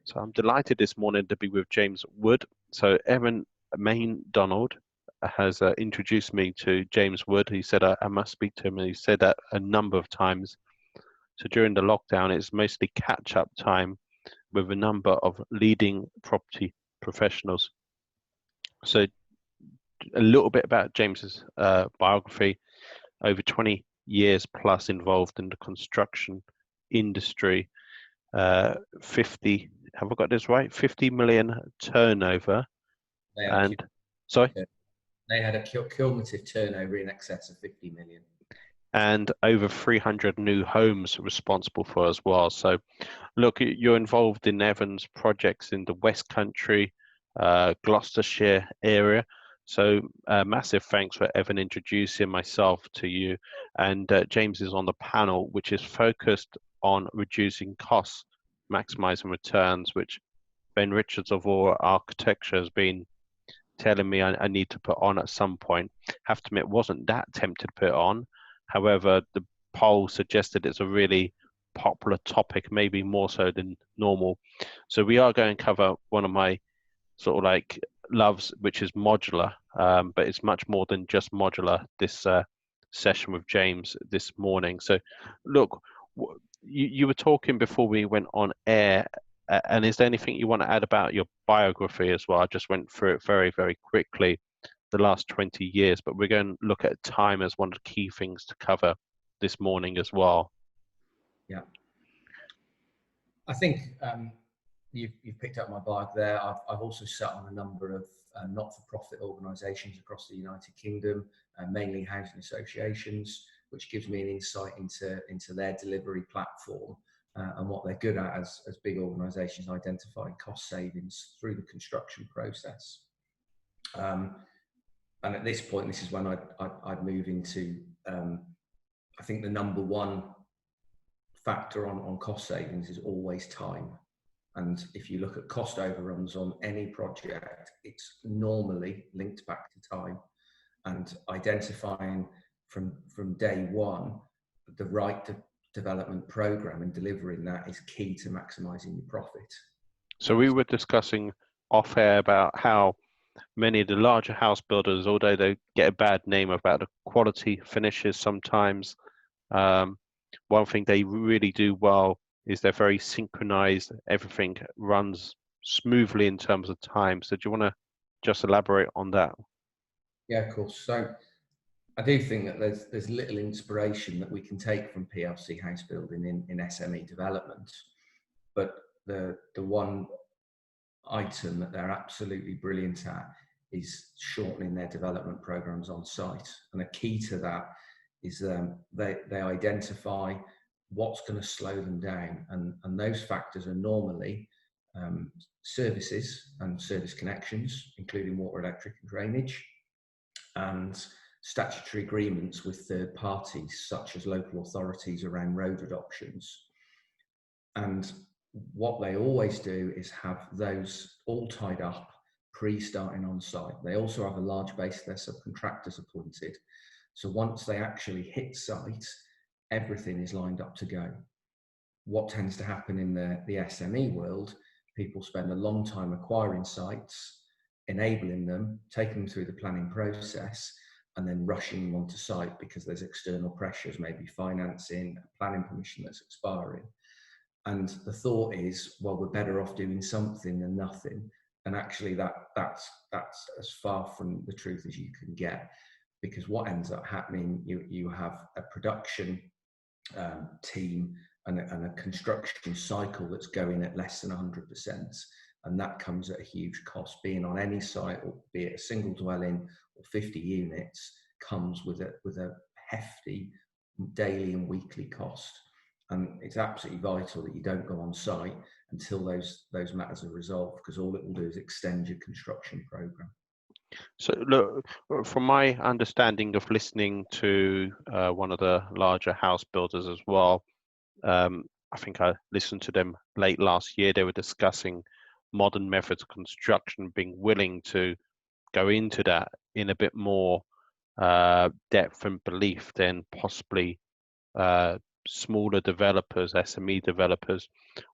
So I'm delighted this morning to be with James Wood. So Evan Main Donald has introduced me to James Wood. He said I must speak to him, and he said that a number of times. So during the lockdown, it's mostly catch-up time with a number of leading property professionals. So a little bit about James's biography. Over 20 years plus involved in the construction industry. 50, have I got this right? 50 million turnover. And sorry, they had a cumulative turnover in excess of 50 million. And over 300 new homes responsible for as well. So look, you're involved in Evan's projects in the West Country, Gloucestershire area. So massive thanks for Evan introducing myself to you. And James is on the panel, which is focused on reducing costs, maximising returns, which Ben Richards of All Architecture has been telling me I need to put on at some point. Have to admit, wasn't that tempted to put it on. However, the poll suggested it's a really popular topic, maybe more so than normal. So we are going to cover one of my sort of like loves, which is modular, but it's much more than just modular, this session with James this morning. So look, you were talking before we went on air, and is there anything you want to add about your biography as well? I just went through it very, very quickly, the last 20 years, but we're going to look at time as one of the key things to cover this morning as well. Yeah. I think you've picked up my bio there. I've also sat on a number of not-for-profit organisations across the United Kingdom, mainly housing associations, which gives me an insight into their delivery platform and what they're good at as big organisations identifying cost savings through the construction process. And at this point, this is when I'd move into, I think the number one factor on cost savings is always time. And if you look at cost overruns on any project, it's normally linked back to time, and identifying from day one the right development program and delivering that is key to maximising your profit. So we were discussing off air about how many of the larger house builders, although they get a bad name about the quality finishes sometimes, one thing they really do well is they're very synchronized. Everything runs smoothly in terms of time. So do you want to just elaborate on that? Yeah, of course. So I do think that there's little inspiration that we can take from PLC house building in SME development, but the one item that they're absolutely brilliant at is shortening their development programs on site. And a key to that is they identify what's going to slow them down. And those factors are normally services and service connections, including water, electric and drainage, and statutory agreements with third parties, such as local authorities around road adoptions. And what they always do is have those all tied up pre-starting on site. They also have a large base of their subcontractors appointed. So once they actually hit site, everything is lined up to go. What tends to happen in the SME world, people spend a long time acquiring sites, enabling them, taking them through the planning process, and then rushing them onto site because there's external pressures, maybe financing, planning permission that's expiring. And the thought is, well, we're better off doing something than nothing. And actually that's as far from the truth as you can get, because what ends up happening, you have a production team and a construction cycle that's going at less than 100%. And that comes at a huge cost. Being on any site, or be it a single dwelling or 50 units, comes with a hefty daily and weekly cost. And it's absolutely vital that you don't go on site until those matters are resolved, because all it will do is extend your construction program. So look, from my understanding of listening to one of the larger house builders as well, I think I listened to them late last year. They were discussing modern methods of construction, being willing to go into that in a bit more depth and belief than possibly smaller developers, SME developers,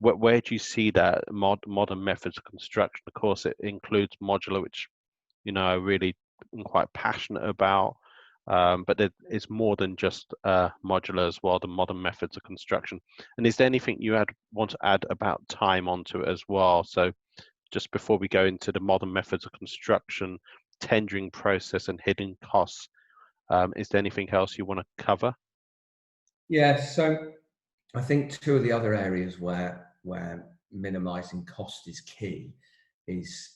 where do you see that modern methods of construction? Of course, it includes modular, which I really am quite passionate about. But it's more than just modular as well, the modern methods of construction. And is there anything you want to add about time onto it as well? So just before we go into the modern methods of construction, tendering process and hidden costs, is there anything else you want to cover? Yeah, so I think two of the other areas where minimising cost is key is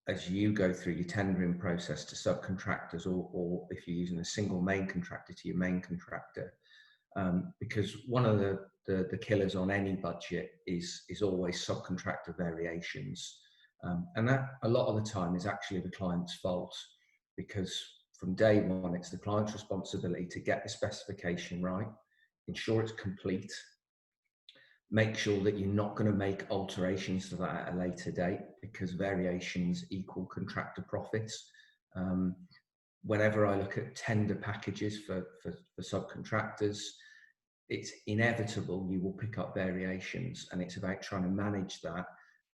as you go through your tendering process to subcontractors, or if you're using a single main contractor to your main contractor, because one of the killers on any budget is always subcontractor variations, and that a lot of the time is actually the client's fault, because from day one it's the client's responsibility to get the specification right, ensure it's complete, make sure that you're not going to make alterations to that at a later date, because variations equal contractor profits. Whenever I look at tender packages for subcontractors, it's inevitable you will pick up variations, and it's about trying to manage that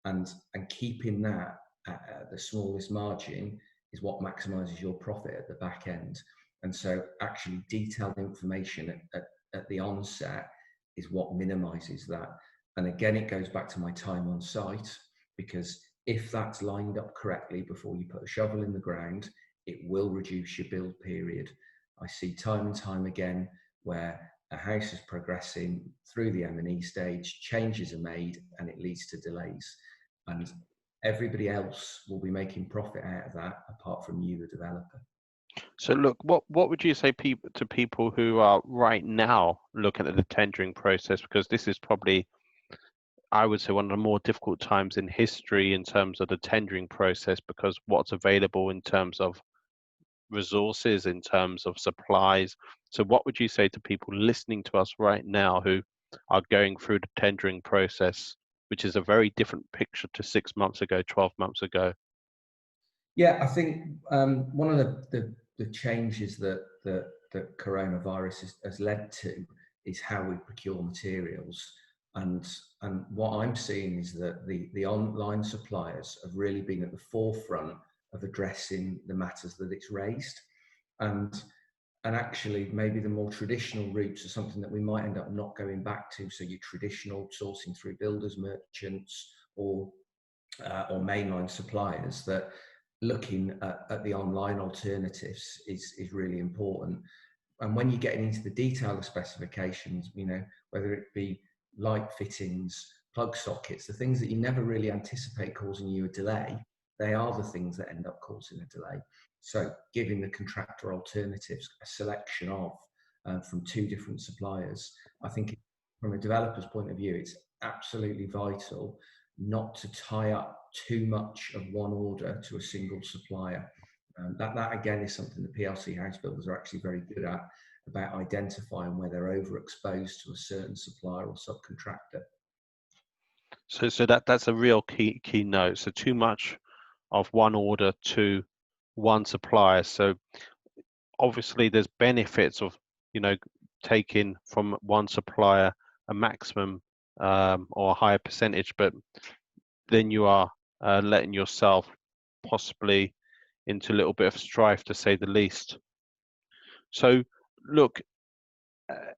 and keeping that at the smallest margin is what maximizes your profit at the back end. And so actually detailed information at the onset is what minimizes that. And again, it goes back to my time on site, because if that's lined up correctly before you put a shovel in the ground, it will reduce your build period. I see time and time again where a house is progressing through the M&E stage, changes are made, and it leads to delays. And everybody else will be making profit out of that, apart from you, the developer. So look, what would you say to people who are right now looking at the tendering process? Because this is probably, I would say, one of the more difficult times in history in terms of the tendering process, because what's available in terms of resources, in terms of supplies. So what would you say to people listening to us right now who are going through the tendering process, which is a very different picture to 6 months ago, 12 months ago? Yeah, I think one of the changes that coronavirus has led to is how we procure materials. And what I'm seeing is that the online suppliers have really been at the forefront of addressing the matters that it's raised. And actually maybe the more traditional routes are something that we might end up not going back to. So your traditional sourcing through builders, merchants, or mainline suppliers, that looking at the online alternatives is really important. And when you're getting into the detail of specifications, whether it be light fittings, plug sockets, the things that you never really anticipate causing you a delay, they are the things that end up causing a delay. So giving the contractor alternatives, a selection of from two different suppliers, I think from a developer's point of view, it's absolutely vital not to tie up too much of one order to a single supplier. That again is something the PLC house builders are actually very good at, about identifying where they're overexposed to a certain supplier or subcontractor. So that's a real key note. So too much of one order to one supplier. So obviously there's benefits of taking from one supplier a maximum or a higher percentage, but then you are letting yourself possibly into a little bit of strife, to say the least. So look,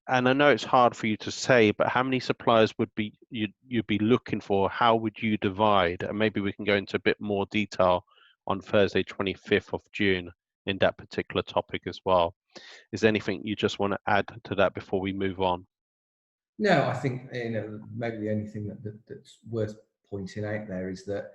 and I know it's hard for you to say, but how many suppliers would be you'd be looking for? How would you divide? And maybe we can go into a bit more detail on Thursday, 25th of June, in that particular topic as well. Is there anything you just want to add to that before we move on? No, I think maybe the only thing that's worth pointing out there is that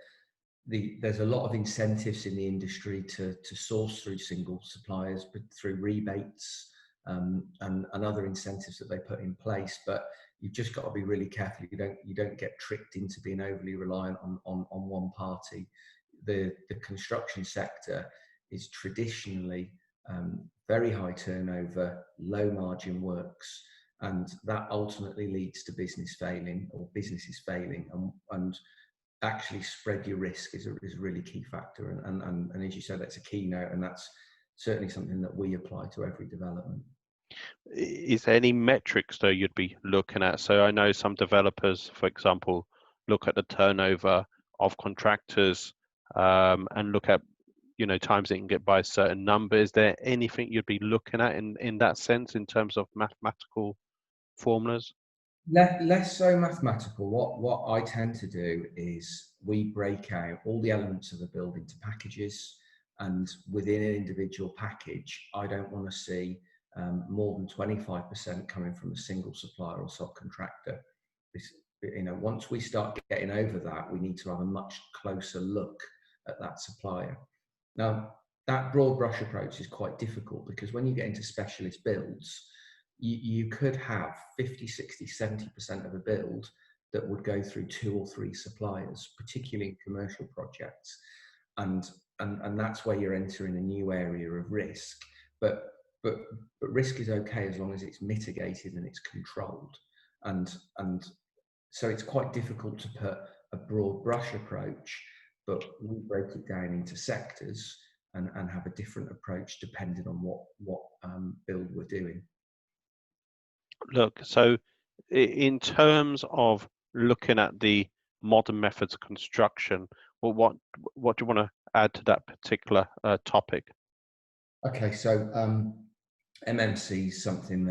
there's a lot of incentives in the industry to source through single suppliers, but through rebates and other incentives that they put in place. But you've just got to be really careful you don't get tricked into being overly reliant on one party. The construction sector is traditionally very high turnover, low margin works, and that ultimately leads to business failing or businesses failing. And actually spread your risk is a really key factor. And as you said, that's a key note, and that's certainly something that we apply to every development. Is there any metrics though you'd be looking at? So I know some developers, for example, look at the turnover of contractors and look at, times they can get by a certain number. Is there anything you'd be looking at in that sense in terms of mathematical formulas? Less so mathematical. What I tend to do is we break out all the elements of a build into packages, and within an individual package, I don't want to see more than 25% coming from a single supplier or subcontractor. Once we start getting over that, we need to have a much closer look at that supplier. Now, that broad brush approach is quite difficult because when you get into specialist builds, you could have 50, 60, 70% of a build that would go through 2 or 3 suppliers, particularly in commercial projects. And that's where you're entering a new area of risk. But risk is okay as long as it's mitigated and it's controlled. And so it's quite difficult to put a broad brush approach, but we break it down into sectors and have a different approach depending on what build we're doing. Look, so in terms of looking at the modern methods of construction, well, what do you want to add to that particular topic? Okay, so MMC is something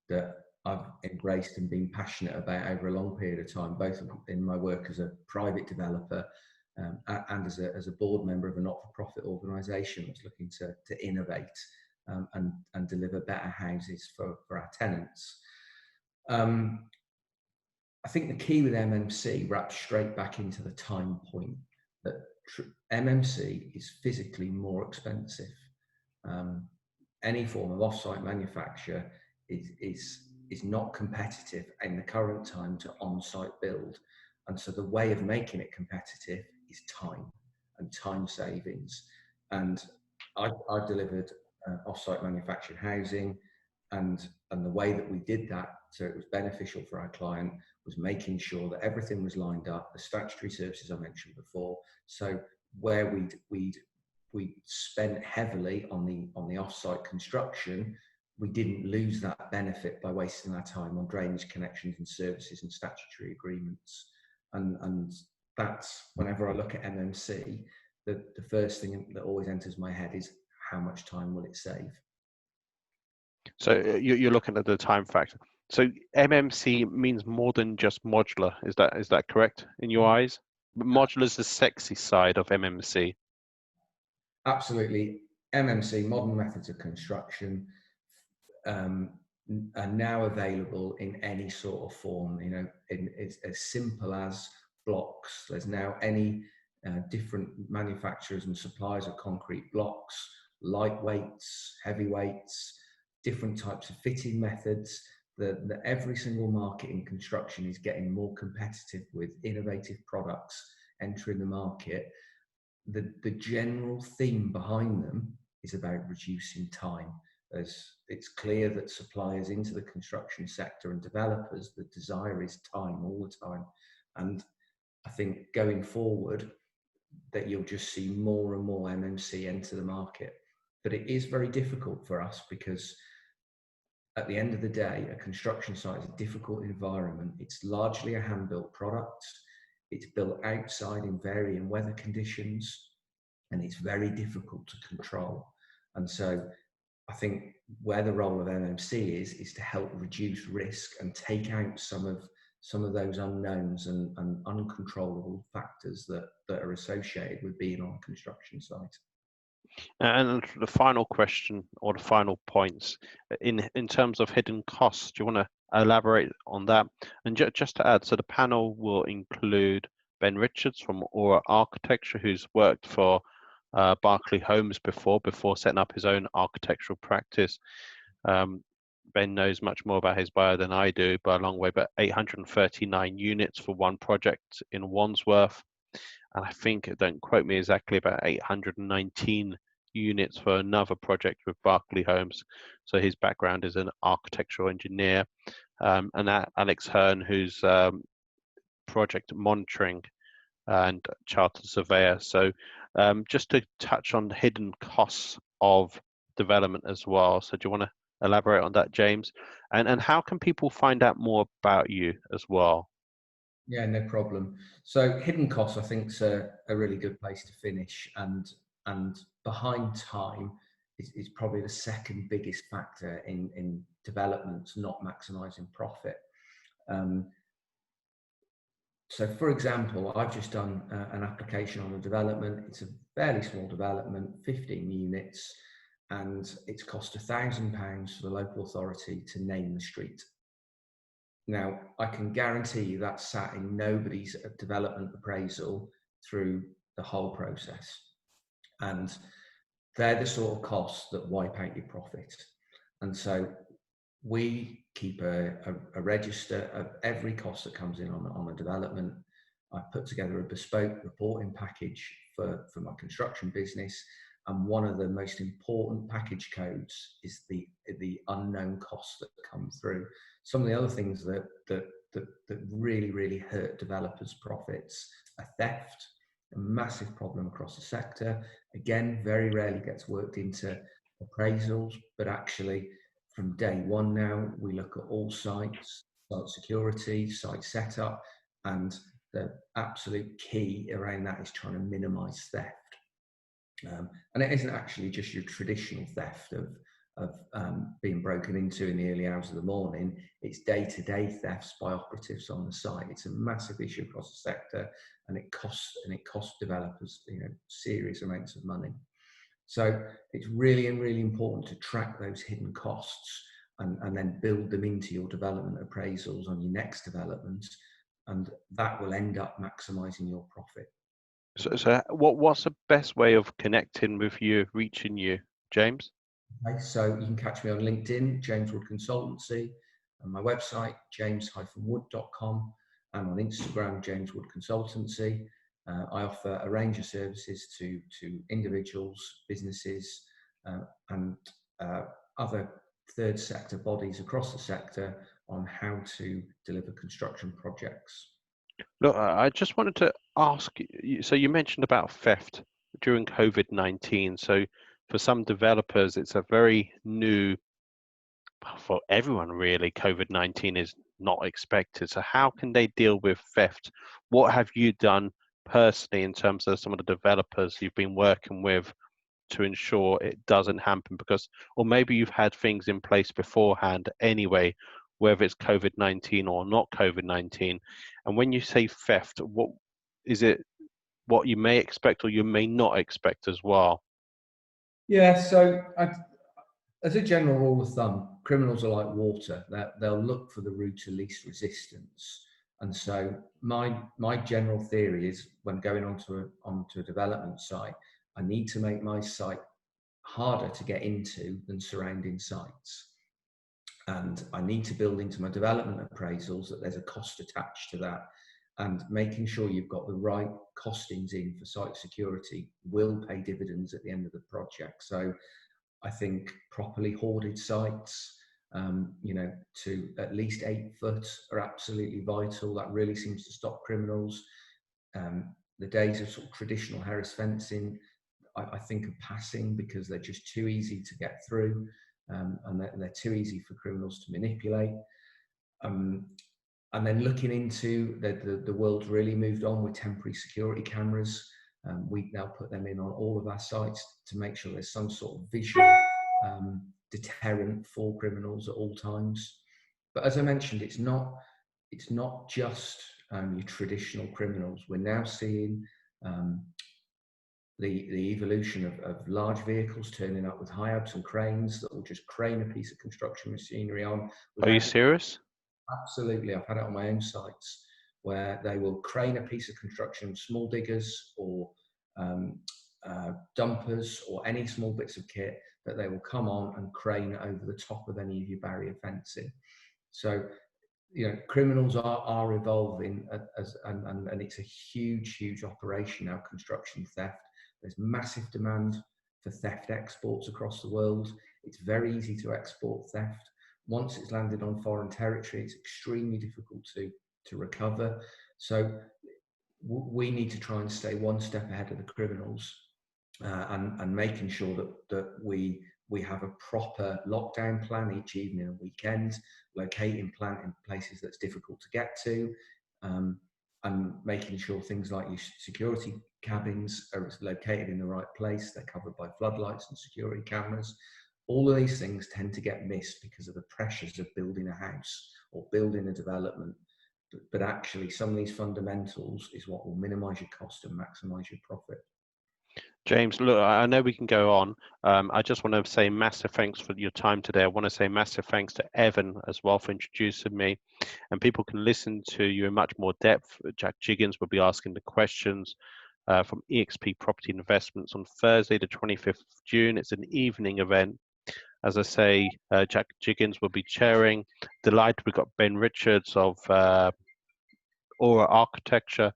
that I've embraced and been passionate about over a long period of time, both in my work as a private developer and as a board member of a not-for-profit organisation that's looking to innovate and deliver better houses for our tenants. I think the key with MMC wraps straight back into the time point that MMC is physically more expensive. Any form of off-site manufacture is not competitive in the current time to on-site build, and so the way of making it competitive is time and time savings. And I've delivered off-site manufactured housing, and the way that we did that so it was beneficial for our client was making sure that everything was lined up, the statutory services I mentioned before. So where we'd spent heavily on the off-site construction, we didn't lose that benefit by wasting our time on drainage connections and services and statutory agreements. And that's, whenever I look at MMC, the first thing that always enters my head is how much time will it save? So you're looking at the time factor. So MMC means more than just modular. Is that correct in your eyes? Modular is the sexy side of MMC. Absolutely. MMC, modern methods of construction, are now available in any sort of form. It's as simple as blocks. There's now any different manufacturers and suppliers of concrete blocks, lightweights, heavyweights, different types of fitting methods. That every single market in construction is getting more competitive with innovative products entering the market. The general theme behind them is about reducing time. As it's clear that suppliers into the construction sector and developers, the desire is time all the time. And I think going forward that you'll just see more and more MMC enter the market. But it is very difficult for us because at the end of the day, a construction site is a difficult environment. It's largely a hand-built product. It's built outside in varying weather conditions, and it's very difficult to control. And so I think where the role of MMC is to help reduce risk and take out some of those unknowns and uncontrollable factors that are associated with being on a construction site. And the final question or the final points in terms of hidden costs, do you want to elaborate on that? And just to add, so the panel will include Ben Richards from Aura Architecture, who's worked for Berkeley Homes before setting up his own architectural practice. Ben knows much more about his bio than I do by a long way, but 839 units for one project in Wandsworth. And I think, don't quote me exactly, about 819 units for another project with Berkeley Homes. So his background is an architectural engineer. And Alex Hurn, who's project monitoring and chartered surveyor. So just to touch on the hidden costs of development as well. So do you want to elaborate on that, James? And how can people find out more about you as well? Yeah, no problem. So hidden costs, I think, is a really good place to finish, and behind time is probably the second biggest factor in developments not maximising profit. Um, so, for example, I've just done an application on a development. It's a fairly small development, 15 units, and it's cost £1,000 for the local authority to name the street. Now, I can guarantee you that sat in nobody's development appraisal through the whole process. And they're the sort of costs that wipe out your profit. And so we keep a register of every cost that comes in on a development. I put together a bespoke reporting package for my construction business. And one of the most important package codes is the unknown costs that come through. Some of the other things that really hurt developers' profits are theft, a massive problem across the sector. Again, very rarely gets worked into appraisals, but actually from day one now, we look at all sites, site security, site setup, and the absolute key around that is trying to minimise theft. And it isn't actually just your traditional theft of being broken into in the early hours of the morning. It's day-to-day thefts by operatives on the site. It's a massive issue across the sector, and it costs developers, serious amounts of money. So it's really important to track those hidden costs and then build them into your development appraisals on your next development, and that will end up maximising your profit. So what's the best way of connecting with you, reaching you, James? Okay, so you can catch me on LinkedIn, James Wood Consultancy, and my website, james-wood.com, and on Instagram, James Wood Consultancy. I offer a range of services to individuals, businesses, and other third sector bodies across the sector on how to deliver construction projects. Look, I just wanted to ask you, so you mentioned about theft during COVID-19. So for some developers, it's a very new, for everyone really, COVID-19 is not expected. So how can they deal with theft? What have you done personally in terms of some of the developers you've been working with to ensure it doesn't happen? Because, or maybe you've had things in place beforehand anyway, whether it's COVID-19 or not COVID-19. And when you say theft, what is it, what you may expect or you may not expect as well? Yeah, so as a general rule of thumb, criminals are like water. They'll look for the route of least resistance. And so my general theory is, when going onto a development site, I need to make my site harder to get into than surrounding sites. And I need to build into my development appraisals that there's a cost attached to that. And making sure you've got the right costings in for site security will pay dividends at the end of the project. So I think properly hoarded sites, to at least 8 foot are absolutely vital. That really seems to stop criminals. The days of sort of traditional Harris fencing, I think, are passing, because they're just too easy to get through, and they're too easy for criminals to manipulate. And then looking into the world's really moved on with temporary security cameras. We now put them in on all of our sites to make sure there's some sort of visual deterrent for criminals at all times. But as I mentioned, it's not just your traditional criminals. We're now seeing the evolution of large vehicles turning up with high-abs and cranes that will just crane a piece of construction machinery on. Are you serious? Absolutely. I've had it on my own sites where they will crane a piece of construction, small diggers or dumpers or any small bits of kit, that they will come on and crane over the top of any of your barrier fencing. So, criminals are evolving, and it's a huge operation now, construction theft. There's massive demand for theft exports across the world. It's very easy to export theft. Once it's landed on foreign territory, it's extremely difficult to recover. So we need to try and stay one step ahead of the criminals, and making sure that we we have a proper lockdown plan each evening and weekend, locating plant in places that's difficult to get to, and making sure things like your security cabins are located in the right place. They're covered by floodlights and security cameras. All of these things tend to get missed because of the pressures of building a house or building a development. But actually, some of these fundamentals is what will minimise your cost and maximise your profit. James, look, I know we can go on. I just want to say massive thanks for your time today. I want to say massive thanks to Evan as well for introducing me. And people can listen to you in much more depth. Jack Jiggens will be asking the questions from EXP Property Investments on Thursday, the 25th of June. It's an evening event. As I say, Jack Jiggens will be chairing. Delighted we've got Ben Richards of Aura Architecture,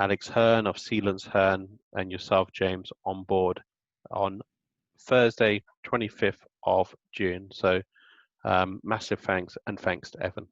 Alex Hurn of Sillence Hurn, and yourself, James, on board on Thursday, 25th of June. So massive thanks, and thanks to Evan.